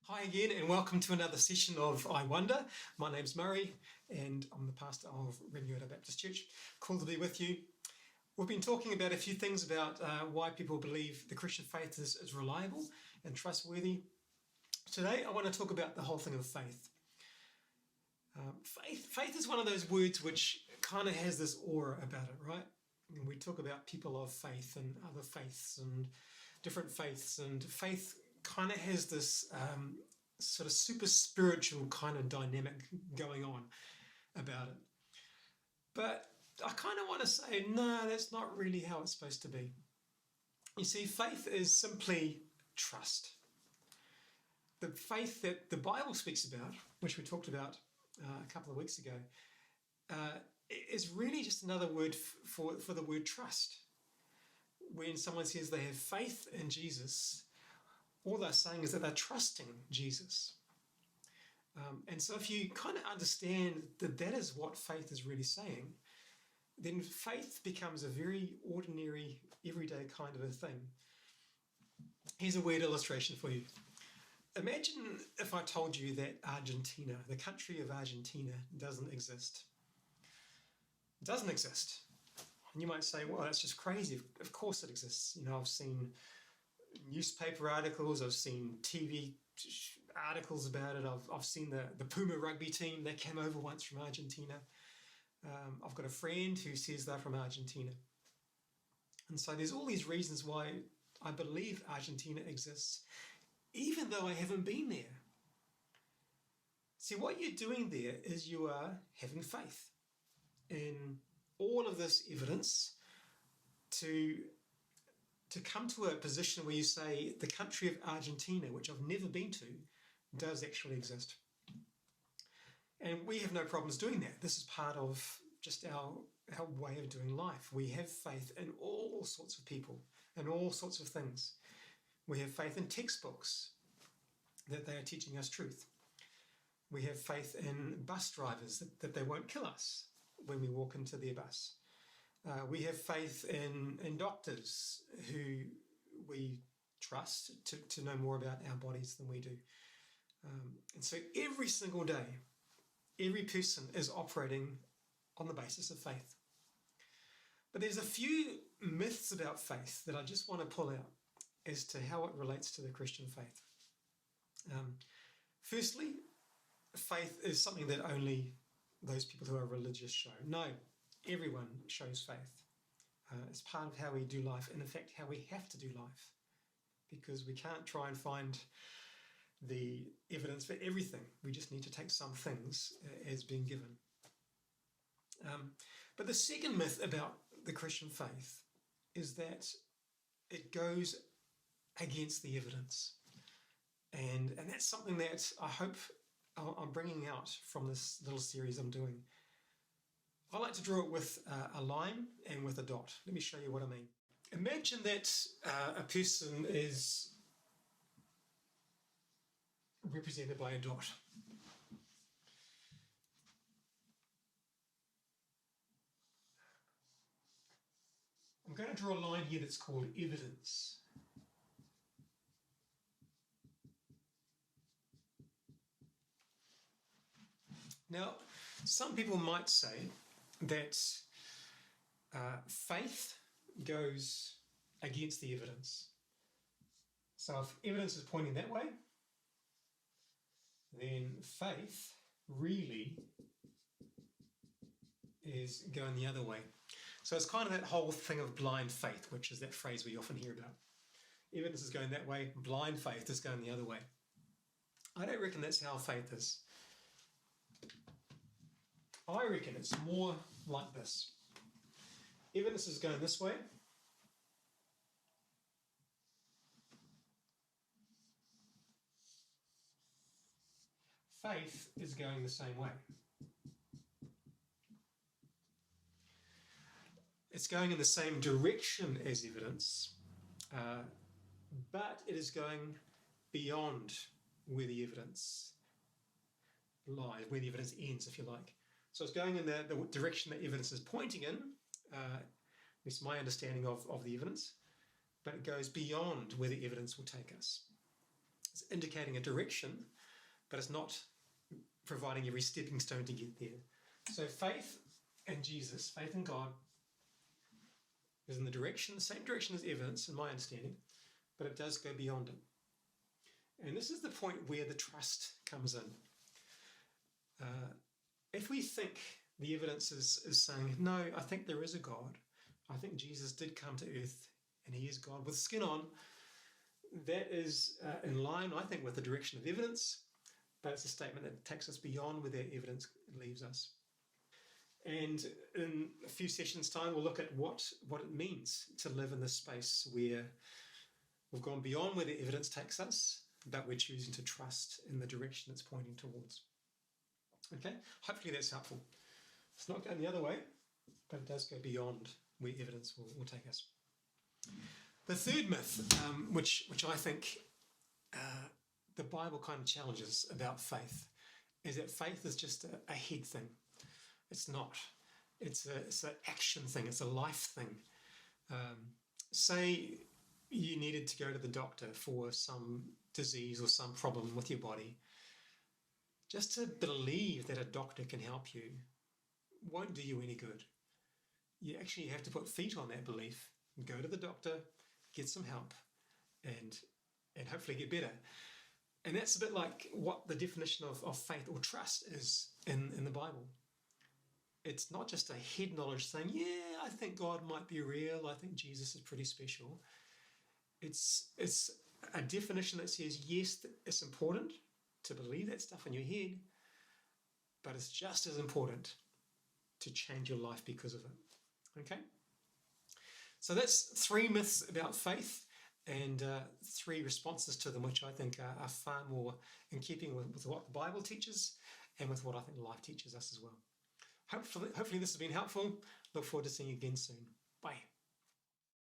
Hi again, and welcome to another session of I Wonder. My name's Murray, and I'm the pastor of Renewator Baptist Church. Cool to be with you. We've been talking about a few things about why people believe the Christian faith is reliable and trustworthy. Today, I want to talk about the whole thing of faith. Faith is one of those words which kind of has this aura about it, right? And we talk about people of faith and other faiths and different faiths, and faith kind of has this sort of super spiritual kind of dynamic going on about it. But I kind of want to say, no, that's not really how it's supposed to be. You see, faith is simply trust. The faith that the Bible speaks about, which we talked about a couple of weeks ago, is really just another word for the word trust. When someone says they have faith in Jesus, all they're saying is that they're trusting Jesus. And so if you kind of understand that that is what faith is really saying, then faith becomes a very ordinary, everyday kind of a thing. Here's a weird illustration for you. Imagine if I told you that Argentina, the country of Argentina, doesn't exist. It doesn't exist. And you might say, well, that's just crazy. Of course it exists. You know, I've seen newspaper articles, I've seen TV articles about it, I've seen the Puma rugby team that came over once from Argentina. I've got a friend who says they're from Argentina. And so there's all these reasons why I believe Argentina exists, even though I haven't been there. See, what you're doing there is you are having faith in all of this evidence to come to a position where you say the country of Argentina, which I've never been to, does actually exist. And we have no problems doing that. This is part of just our way of doing life. We have faith in all sorts of people and all sorts of things. We have faith in textbooks that they are teaching us truth. We have faith in bus drivers that they won't kill us when we walk into their bus. We have faith in doctors who we trust to know more about our bodies than we do. And so every single day, every person is operating on the basis of faith. But there's a few myths about faith that I just want to pull out as to how it relates to the Christian faith. Firstly, faith is something that only those people who are religious show. No, everyone shows faith. It's part of how we do life, and in fact, how we have to do life, because we can't try and find the evidence for everything. We just need to take some things as being given. But the second myth about the Christian faith is that it goes against the evidence. And that's something that I hope I'm bringing out from this little series I'm doing. I like to draw it with a line and with a dot. Let me show you what I mean. Imagine that a person is represented by a dot. I'm going to draw a line here that's called evidence. Now, some people might say that faith goes against the evidence. So if evidence is pointing that way, then faith really is going the other way. So it's kind of that whole thing of blind faith, which is that phrase we often hear about. Evidence is going that way, blind faith is going the other way. I don't reckon that's how faith is. I reckon it's more like this. Evidence is going this way. Faith is going the same way. It's going in the same direction as evidence, but it is going beyond where the evidence lies, where the evidence ends, if you like. So it's going in the direction that evidence is pointing in, at least my understanding of the evidence, but it goes beyond where the evidence will take us. It's indicating a direction, but it's not providing every stepping stone to get there. So faith in Jesus, faith in God, is in the direction, the same direction as evidence, in my understanding, but it does go beyond it. And this is the point where the trust comes in. If we think the evidence is saying, no, I think there is a God, I think Jesus did come to earth and he is God with skin on, that is in line, I think, with the direction of evidence, but it's a statement that takes us beyond where that evidence leaves us. And in a few sessions' time, we'll look at what it means to live in this space where we've gone beyond where the evidence takes us, but we're choosing to trust in the direction it's pointing towards. Okay, hopefully that's helpful. It's not going the other way, but it does go beyond where evidence will take us. The third myth, which I think the Bible kind of challenges about faith, is that faith is just a head thing. It's not. It's an action thing. It's a life thing. Say you needed to go to the doctor for some disease or some problem with your body. Just to believe that a doctor can help you won't do you any good. You actually have to put feet on that belief and go to the doctor, get some help, and hopefully get better. And that's a bit like what the definition of faith or trust is in the Bible. It's not just a head knowledge saying, yeah, I think God might be real, I think Jesus is pretty special. It's a definition that says, yes, it's important to believe that stuff in your head, but it's just as important to change your life because of it. Okay? So that's 3 myths about faith and 3 responses to them, which I think are far more in keeping with what the Bible teaches and with what I think life teaches us as well. Hopefully this has been helpful. Look forward to seeing you again soon. Bye.